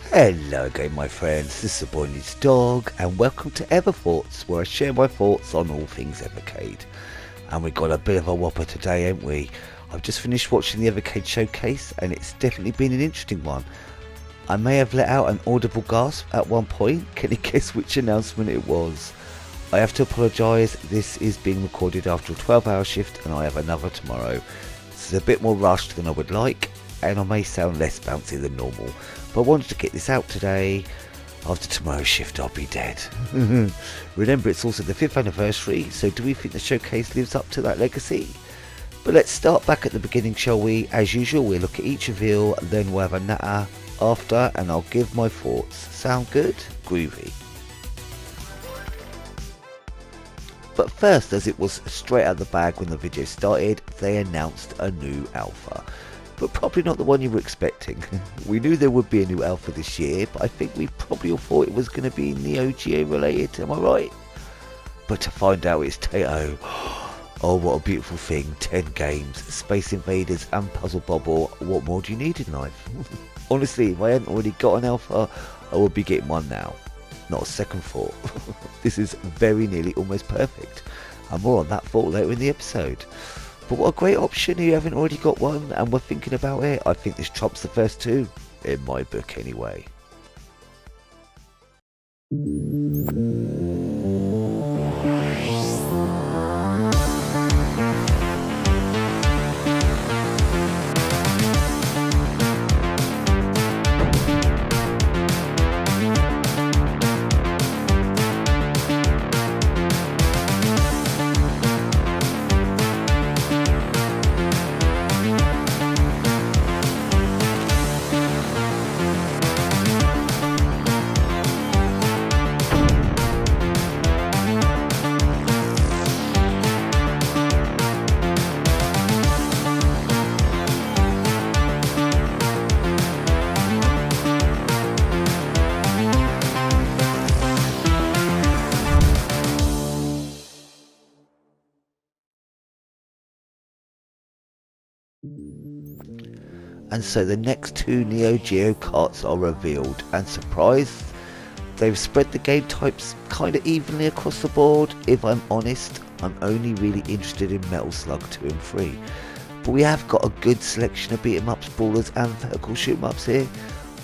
Hello again my friends, this is the boy needs dog and welcome to Everthoughts, where I share my thoughts on all things Evercade. And we got a bit of a whopper today, ain't we? I've just finished watching the Evercade showcase and it's definitely been an interesting one. I may have let out an audible gasp at one point. Can you guess which announcement it was? I have to apologise, this is being recorded after a 12-hour shift and I have another tomorrow. This is a bit more rushed than I would like and I may sound less bouncy than normal, but I wanted to get this out today. After tomorrow's shift I'll be dead. Remember, it's also the 5th anniversary, so do we think the showcase lives up to that legacy? But let's start back at the beginning, shall we? As usual, we'll look at each reveal, then we'll have a natter after and I'll give my thoughts. Sound good? Groovy. But first, as it was straight out of the bag when the video started, they announced a new alpha. But probably not the one you were expecting. We knew there would be a new alpha this year, but I think we probably all thought it was going to be Neo Geo related, am I right? But to find out it's Taito. Oh, what a beautiful thing. 10 games, Space Invaders and Puzzle Bobble. What more do you need in life? Honestly, if I hadn't already got an alpha, I would be getting one now. Not a second thought. This is very nearly almost perfect. And more on that thought later in the episode. But what a great option if you haven't already got one and we're thinking about it. I think this trumps the first two, in my book anyway. And so the next two Neo Geo carts are revealed, and surprise, they've spread the game types kinda evenly across the board. If I'm honest, I'm only really interested in Metal Slug 2 and 3. But we have got a good selection of beat 'em ups, brawlers and vertical shoot 'em ups here.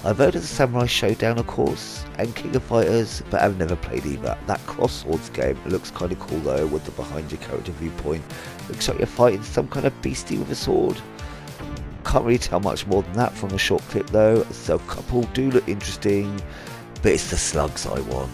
I've heard of the Samurai Showdown of course, and King of Fighters, but I've never played either. That Cross Swords game looks kinda cool though, with the behind your character viewpoint. Looks like you're fighting some kind of beastie with a sword. Can't really tell much more than that from a short clip though, so a couple do look interesting, but it's the slugs I want.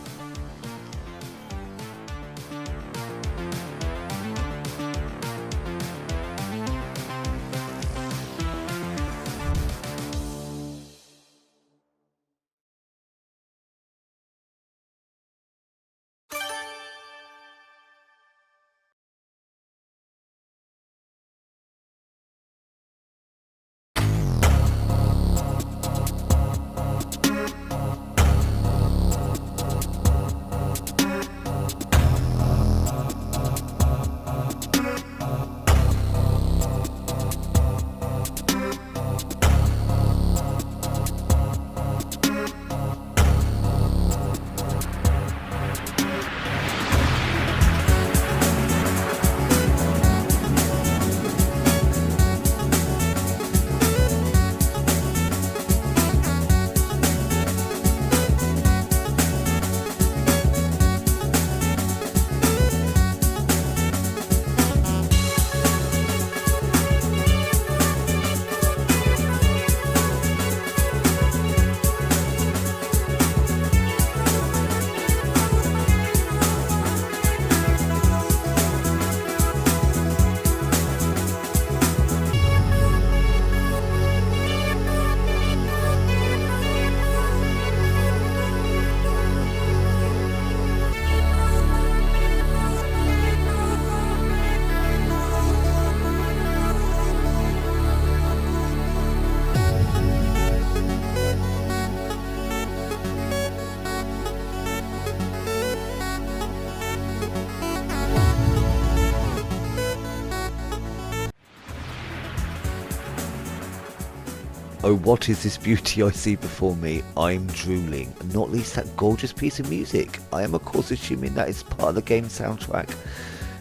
Oh, what is this beauty I see before me? I'm drooling, not least that gorgeous piece of music. I am of course assuming that is part of the game soundtrack.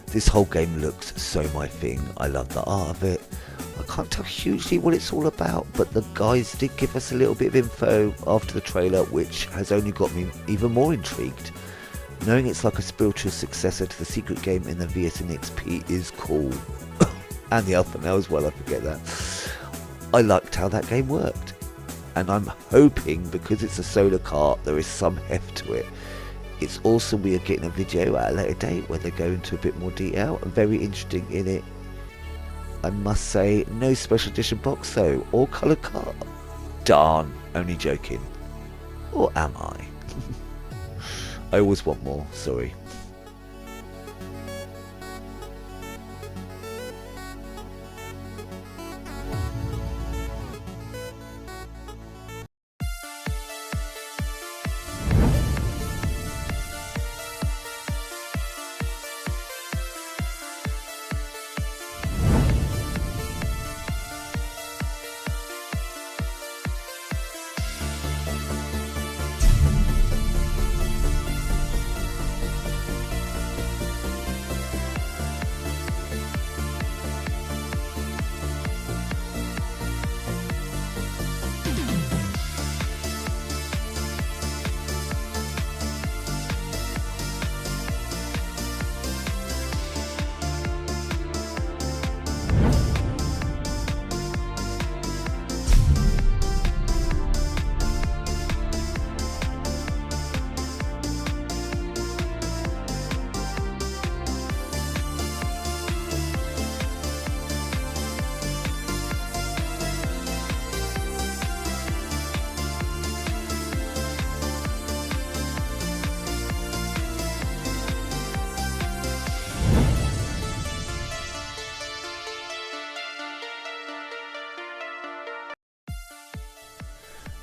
This whole game looks so my thing. I love the art of it. I can't tell hugely what it's all about, but the guys did give us a little bit of info after the trailer, which has only got me even more intrigued. Knowing it's like a spiritual successor to the secret game in the VS and XP is cool. And the Alpha now as well, I forget that. I liked how that game worked, and I'm hoping because it's a solar kart there is some heft to it. It's awesome we are getting a video at a later date where they go into a bit more detail, and very interesting in it. I must say, no special edition box though, or coloured card. Darn, only joking. Or am I? I always want more, sorry.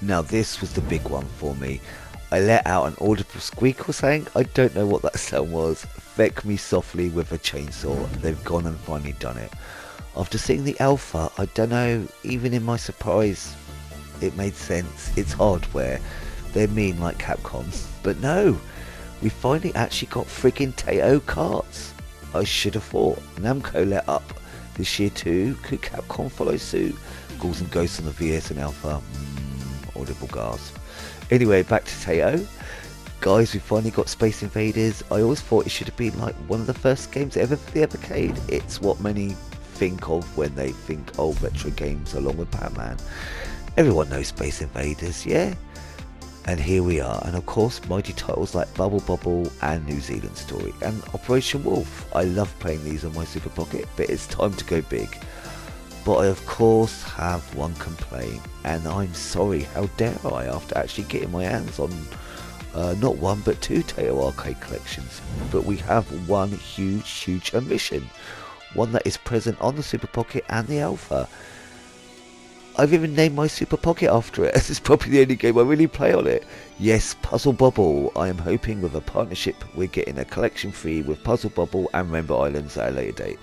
Now this was the big one for me. I let out an audible squeak or saying, I don't know what that sound was. Feck me softly with a chainsaw. They've gone and finally done it. After seeing the Alpha, I don't know, even in my surprise, it made sense. It's hardware. They're mean like Capcom. But no, we finally actually got friggin' Taito carts. I should have thought. Namco let up this year too. Could Capcom follow suit? Ghouls and Ghosts on the VS and Alpha. Audible gasp. Anyway, back to Taito. Guys, we finally got Space Invaders. I always thought it should have been like one of the first games ever for the Evercade. It's what many think of when they think old retro games along with Batman. Everyone knows Space Invaders, yeah? And here we are, and of course mighty titles like Bubble Bobble and New Zealand Story and Operation Wolf. I love playing these on my Super Pocket, but it's time to go big. But I of course have one complaint, and I'm sorry, how dare I, after actually getting my hands on not one but two Taito arcade collections. But we have one huge omission, one that is present on the Super Pocket and the Alpha. I've even named my Super Pocket after it, as it's probably the only game I really play on it. Yes, Puzzle Bobble. I am hoping with a partnership we're getting a collection free with Puzzle Bobble and Rainbow Islands at a later date.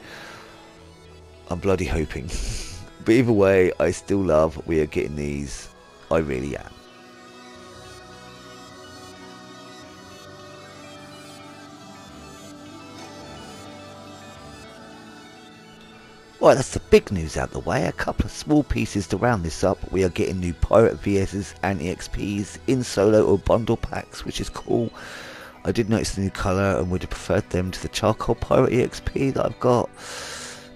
I'm bloody hoping. But either way, I still love we are getting these. I really am. Right, that's the big news out the way. A couple of small pieces to round this up. We are getting new Pirate VSs and EXPs in solo or bundle packs, which is cool. I did notice the new colour and would have preferred them to the charcoal Pirate EXP that I've got.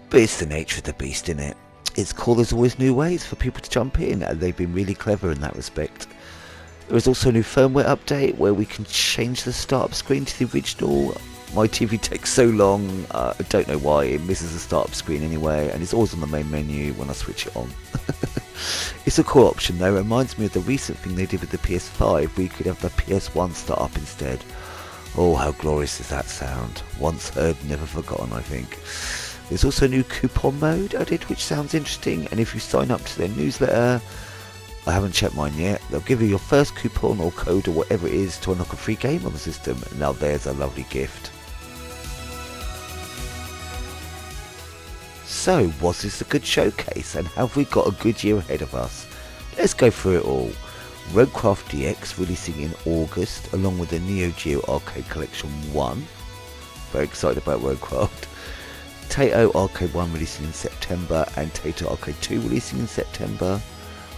But it's the nature of the beast, innit? It's cool there's always new ways for people to jump in, and they've been really clever in that respect. There is also a new firmware update where we can change the startup screen to the original. My TV takes so long, I don't know why, it misses the startup screen anyway, and it's always on the main menu when I switch it on. It's a cool option though, it reminds me of the recent thing they did with the PS5, where you could have the PS1 start up instead. Oh, how glorious does that sound. Once heard, never forgotten, I think. There's also a new coupon mode added, which sounds interesting, and if you sign up to their newsletter, I haven't checked mine yet, they'll give you your first coupon or code or whatever it is to unlock a free game on the system. Now there's a lovely gift. So, was this a good showcase, and have we got a good year ahead of us? Let's go through it all. Roguecraft DX releasing in August, along with the Neo Geo Arcade Collection 1. Very excited about Roguecraft. Taito Arcade 1 releasing in September, and Taito Arcade 2 releasing in September.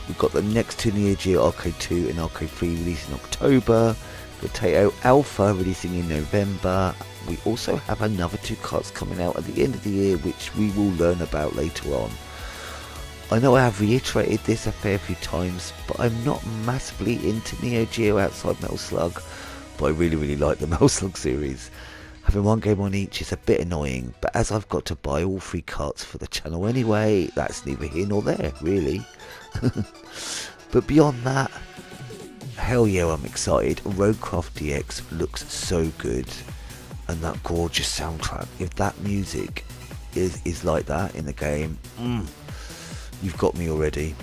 We've got the next two Neo Geo Arcade 2 and Arcade 3 releasing in October. The Taito Alpha releasing in November. We also have another two carts coming out at the end of the year, which we will learn about later on. I know I have reiterated this a fair few times, but I'm not massively into Neo Geo outside Metal Slug, but I really like the Metal Slug series. Having one game on each is a bit annoying, but as I've got to buy all three carts for the channel anyway, that's neither here nor there, really. But beyond that, hell yeah, I'm excited. Roguecraft DX looks so good, and that gorgeous soundtrack. If that music is like that in the game, you've got me already.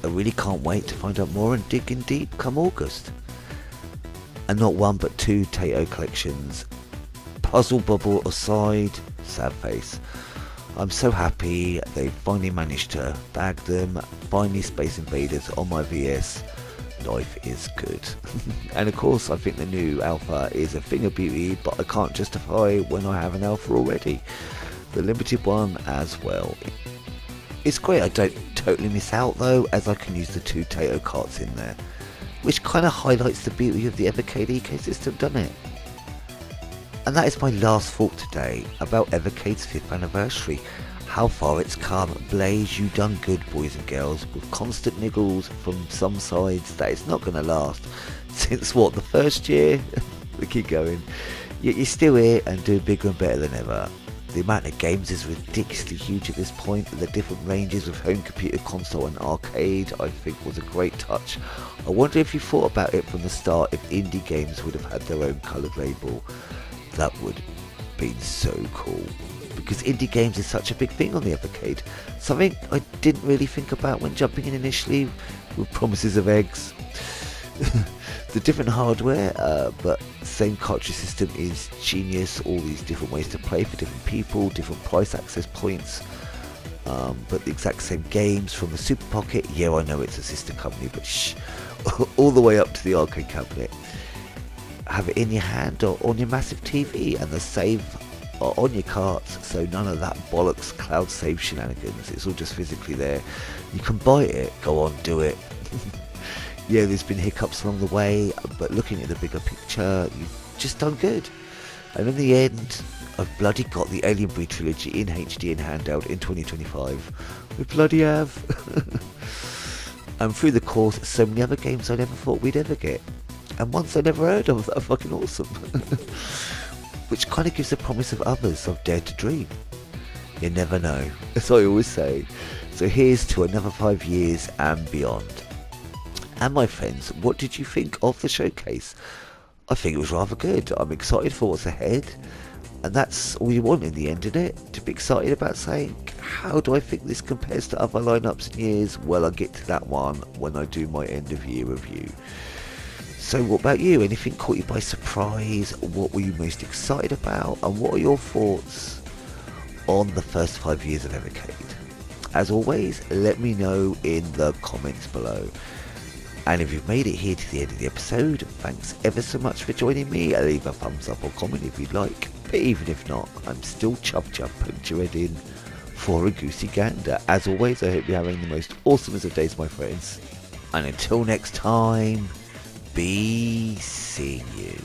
I really can't wait to find out more and dig in deep come August. And not one but two Taito collections. Puzzle Bubble aside, sad face. I'm so happy they finally managed to bag them. Finally Space Invaders on my VS. Life is good. And of course I think the new Alpha is a thing of beauty, but I can't justify when I have an Alpha already. The limited one as well. It's great I don't totally miss out though, as I can use the two Taito carts in there, which kind of highlights the beauty of the Evercade ecosystem, doesn't it? And that is my last thought today about Evercade's 5th anniversary. How far it's come. Blaze, you done good, boys and girls, with constant niggles from some sides that it's not going to last. Since what, the first year? We keep going. Yet you're still here and doing bigger and better than ever. The amount of games is ridiculously huge at this point. The different ranges of home computer, console and arcade I think was a great touch. I wonder if you thought about it from the start, if indie games would have had their own coloured label. That would have been so cool. Because indie games is such a big thing on the Evercade. Something I didn't really think about when jumping in initially, with promises of eggs. The different hardware, but same cartridge system is genius. All these different ways to play for different people, different price access points, but the exact same games from the Super Pocket. Yeah, I know it's a sister company, but shh, all the way up to the arcade cabinet. Have it in your hand or on your massive TV, and the save are on your carts, so none of that bollocks cloud save shenanigans. It's all just physically there. You can buy it, go on, do it. Yeah, there's been hiccups along the way, but looking at the bigger picture, you've just done good. And in the end, I've bloody got the Alien Breed trilogy in HD and handheld in 2025. We bloody have. And through the course, so many other games I never thought we'd ever get, and ones I never heard of that are fucking awesome. Which kind of gives the promise of others I've dared to dream. You never know, as I always say. So here's to another 5 years and beyond. And my friends, what did you think of the showcase? I think it was rather good. I'm excited for what's ahead. And that's all you want in the end, isn't it? To be excited about saying, how do I think this compares to other lineups in years? Well, I'll get to that one when I do my end of year review. So what about you? Anything caught you by surprise? What were you most excited about? And what are your thoughts on the first 5 years of Evercade? As always, let me know in the comments below. And if you've made it here to the end of the episode, thanks ever so much for joining me. Leave a thumbs up or comment if you'd like. But even if not, I'm still chuff poked your head in for a goosey gander. As always, I hope you're having the most awesomest of days, my friends. And until next time, be seeing you.